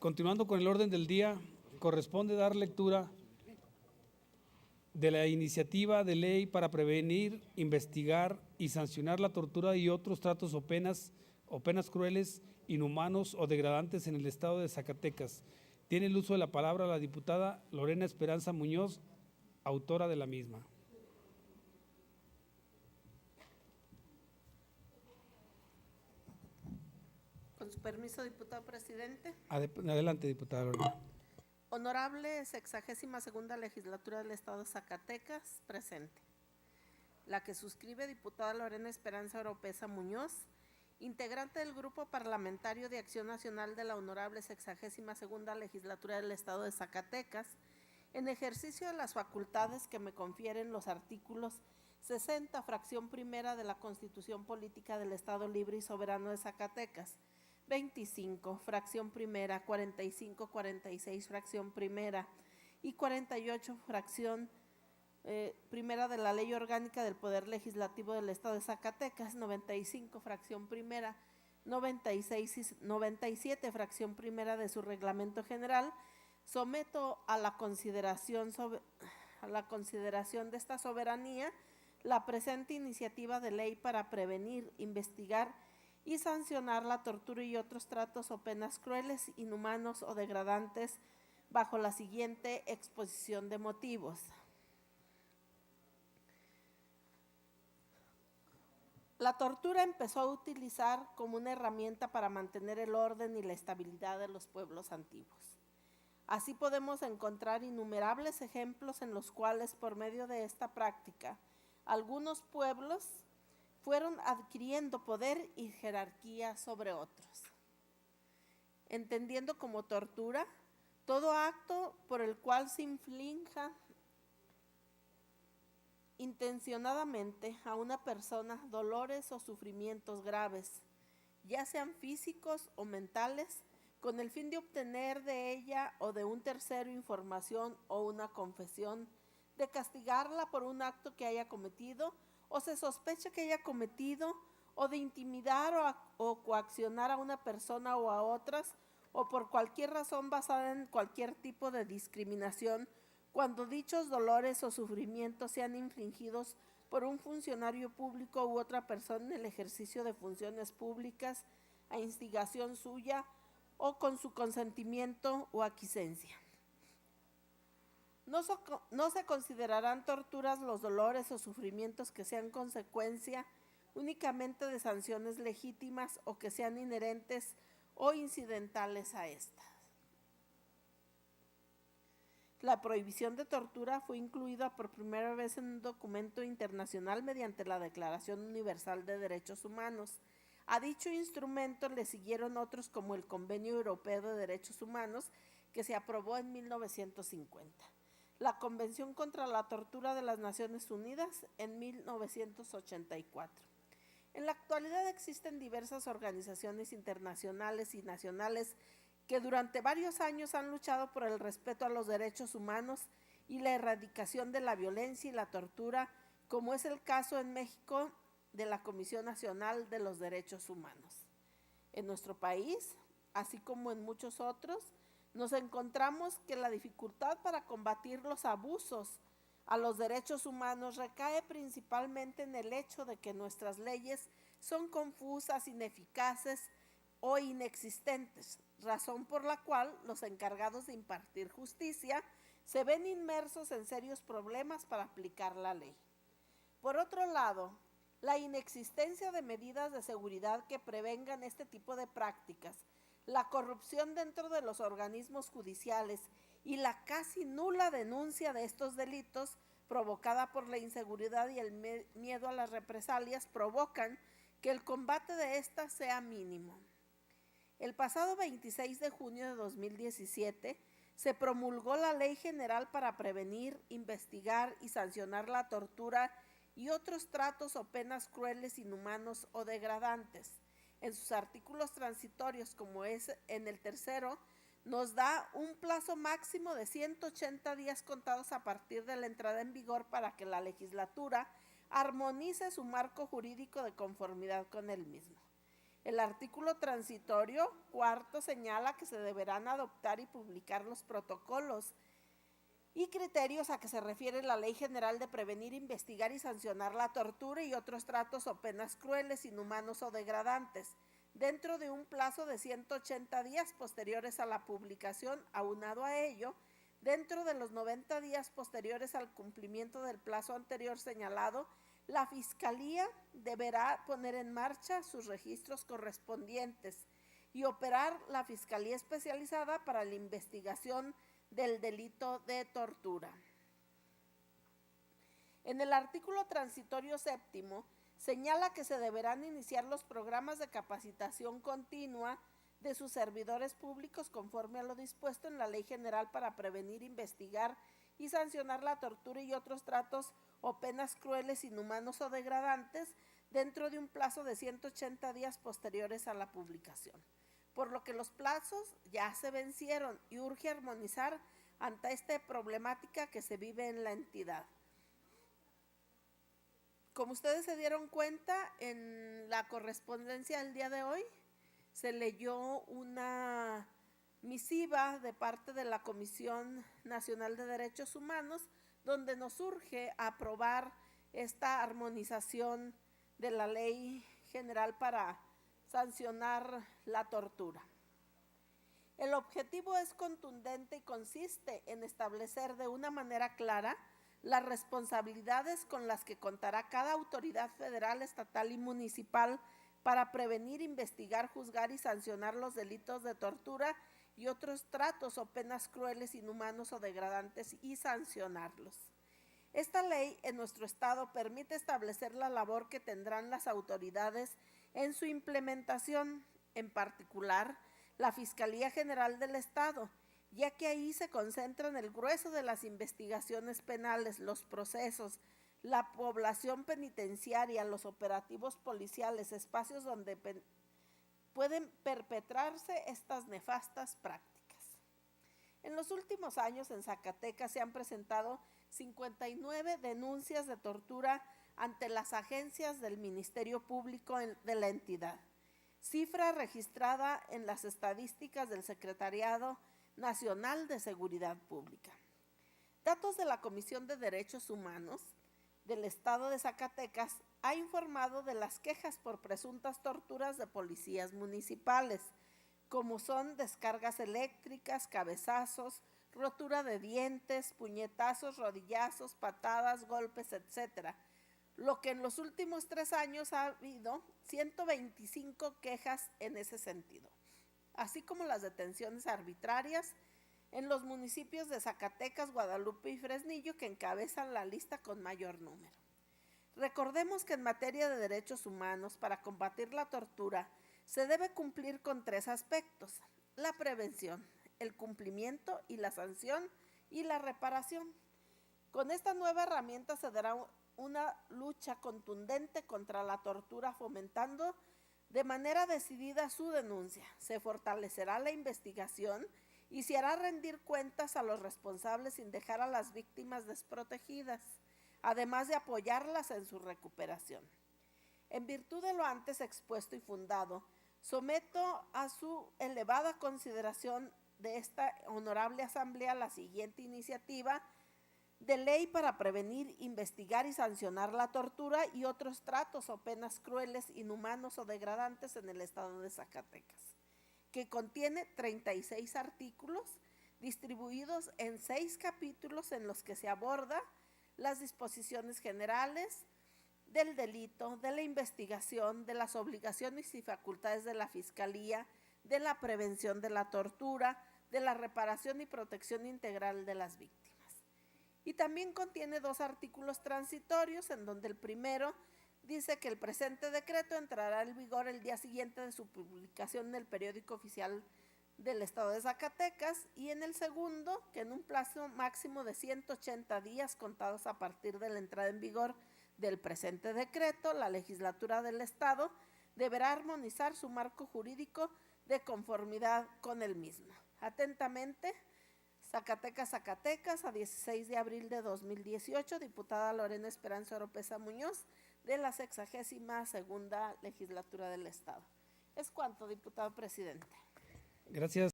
Continuando con el orden del día, corresponde dar lectura de la iniciativa de ley para prevenir, investigar y sancionar la tortura y otros tratos o penas crueles, inhumanos o degradantes en el estado de Zacatecas. Tiene el uso de la palabra la diputada Lorena Esperanza Muñoz, autora de la misma. Con su permiso, diputado presidente. Adelante, diputada Lorena. Honorable 62ª Legislatura del Estado de Zacatecas, presente. La que suscribe, diputada Lorena Esperanza Oropesa Muñoz, integrante del Grupo Parlamentario de Acción Nacional de la Honorable 62ª Legislatura del Estado de Zacatecas, en ejercicio de las facultades que me confieren los artículos 60, fracción primera de la Constitución Política del Estado Libre y Soberano de Zacatecas, 25, fracción primera, 45, 46, fracción primera y 48, fracción primera de la Ley Orgánica del Poder Legislativo del Estado de Zacatecas, 95, fracción primera, 96 y 97, fracción primera de su Reglamento General, someto a la consideración de esta soberanía la presente iniciativa de ley para prevenir, investigar y sancionar la tortura y otros tratos o penas crueles, inhumanos o degradantes bajo la siguiente exposición de motivos. La tortura empezó a utilizar como una herramienta para mantener el orden y la estabilidad de los pueblos antiguos. Así podemos encontrar innumerables ejemplos en los cuales, por medio de esta práctica, algunos pueblos fueron adquiriendo poder y jerarquía sobre otros, entendiendo como tortura todo acto por el cual se inflinja intencionadamente a una persona dolores o sufrimientos graves, ya sean físicos o mentales, con el fin de obtener de ella o de un tercero información o una confesión, de castigarla por un acto que haya cometido o se sospecha que haya cometido, o de intimidar o coaccionar a una persona o a otras, o por cualquier razón basada en cualquier tipo de discriminación, cuando dichos dolores o sufrimientos sean infligidos por un funcionario público u otra persona en el ejercicio de funciones públicas, a instigación suya o con su consentimiento o aquiescencia. No se considerarán torturas los dolores o sufrimientos que sean consecuencia únicamente de sanciones legítimas o que sean inherentes o incidentales a estas. La prohibición de tortura fue incluida por primera vez en un documento internacional mediante la Declaración Universal de Derechos Humanos. A dicho instrumento le siguieron otros como el Convenio Europeo de Derechos Humanos, que se aprobó en 1950. La Convención contra la Tortura de las Naciones Unidas en 1984. En la actualidad existen diversas organizaciones internacionales y nacionales que durante varios años han luchado por el respeto a los derechos humanos y la erradicación de la violencia y la tortura, como es el caso en México de la Comisión Nacional de los Derechos Humanos. En nuestro país, así como en muchos otros, nos encontramos que la dificultad para combatir los abusos a los derechos humanos recae principalmente en el hecho de que nuestras leyes son confusas, ineficaces o inexistentes, razón por la cual los encargados de impartir justicia se ven inmersos en serios problemas para aplicar la ley. Por otro lado, la inexistencia de medidas de seguridad que prevengan este tipo de prácticas, la corrupción dentro de los organismos judiciales y la casi nula denuncia de estos delitos provocada por la inseguridad y el miedo a las represalias provocan que el combate de estas sea mínimo. El pasado 26 de junio de 2017 se promulgó la Ley General para prevenir, investigar y sancionar la tortura y otros tratos o penas crueles, inhumanos o degradantes. En sus artículos transitorios, como es en el tercero, nos da un plazo máximo de 180 días contados a partir de la entrada en vigor para que la legislatura armonice su marco jurídico de conformidad con el mismo. El artículo transitorio cuarto señala que se deberán adoptar y publicar los protocolos y criterios a que se refiere la Ley General de Prevenir, Investigar y Sancionar la Tortura y otros tratos o penas crueles, inhumanos o degradantes, dentro de un plazo de 180 días posteriores a la publicación. Aunado a ello, dentro de los 90 días posteriores al cumplimiento del plazo anterior señalado, la Fiscalía deberá poner en marcha sus registros correspondientes y operar la Fiscalía Especializada para la investigación del delito de tortura. En el artículo transitorio séptimo señala que se deberán iniciar los programas de capacitación continua de sus servidores públicos conforme a lo dispuesto en la Ley General para prevenir, investigar y sancionar la tortura y otros tratos o penas crueles, inhumanos o degradantes dentro de un plazo de 180 días posteriores a la publicación. Por lo que los plazos ya se vencieron y urge armonizar ante esta problemática que se vive en la entidad. Como ustedes se dieron cuenta, en la correspondencia del día de hoy se leyó una misiva de parte de la Comisión Nacional de Derechos Humanos, donde nos urge aprobar esta armonización de la Ley General para sancionar la tortura. El objetivo es contundente y consiste en establecer de una manera clara las responsabilidades con las que contará cada autoridad federal, estatal y municipal para prevenir, investigar, juzgar y sancionar los delitos de tortura y otros tratos o penas crueles, inhumanos o degradantes y sancionarlos. Esta ley en nuestro estado permite establecer la labor que tendrán las autoridades en su implementación, en particular la Fiscalía General del Estado, ya que ahí se concentran el grueso de las investigaciones penales, los procesos, la población penitenciaria, los operativos policiales, espacios donde pueden perpetrarse estas nefastas prácticas. En los últimos años en Zacatecas se han presentado 59 denuncias de tortura ante las agencias del Ministerio Público de la entidad, cifra registrada en las estadísticas del Secretariado Nacional de Seguridad Pública. Datos de la Comisión de Derechos Humanos del Estado de Zacatecas ha informado de las quejas por presuntas torturas de policías municipales, como son descargas eléctricas, cabezazos, rotura de dientes, puñetazos, rodillazos, patadas, golpes, etc. Lo que en los últimos 3 años ha habido 125 quejas en ese sentido, así como las detenciones arbitrarias en los municipios de Zacatecas, Guadalupe y Fresnillo, que encabezan la lista con mayor número. Recordemos que en materia de derechos humanos, para combatir la tortura, se debe cumplir con 3 aspectos: la prevención, el cumplimiento y la sanción y la reparación. Con esta nueva herramienta se dará una lucha contundente contra la tortura, fomentando de manera decidida su denuncia. Se fortalecerá la investigación y se hará rendir cuentas a los responsables sin dejar a las víctimas desprotegidas, además de apoyarlas en su recuperación. En virtud de lo antes expuesto y fundado, someto a su elevada consideración de esta honorable asamblea la siguiente iniciativa de ley para prevenir, investigar y sancionar la tortura y otros tratos o penas crueles, inhumanos o degradantes en el estado de Zacatecas, que contiene 36 artículos distribuidos en 6 capítulos en los que se aborda las disposiciones generales del delito, de la investigación, de las obligaciones y facultades de la Fiscalía, de la prevención de la tortura, de la reparación y protección integral de las víctimas. Y también contiene 2 artículos transitorios, en donde el primero dice que el presente decreto entrará en vigor el día siguiente de su publicación en el periódico oficial del estado de Zacatecas, y en el segundo, que en un plazo máximo de 180 días contados a partir de la entrada en vigor del presente decreto, la legislatura del estado deberá armonizar su marco jurídico de conformidad con el mismo. Atentamente, Zacatecas, a 16 de abril de 2018, diputada Lorena Esperanza Oropesa Muñoz, de la 62ª legislatura del estado. Es cuanto, diputado presidente. Gracias.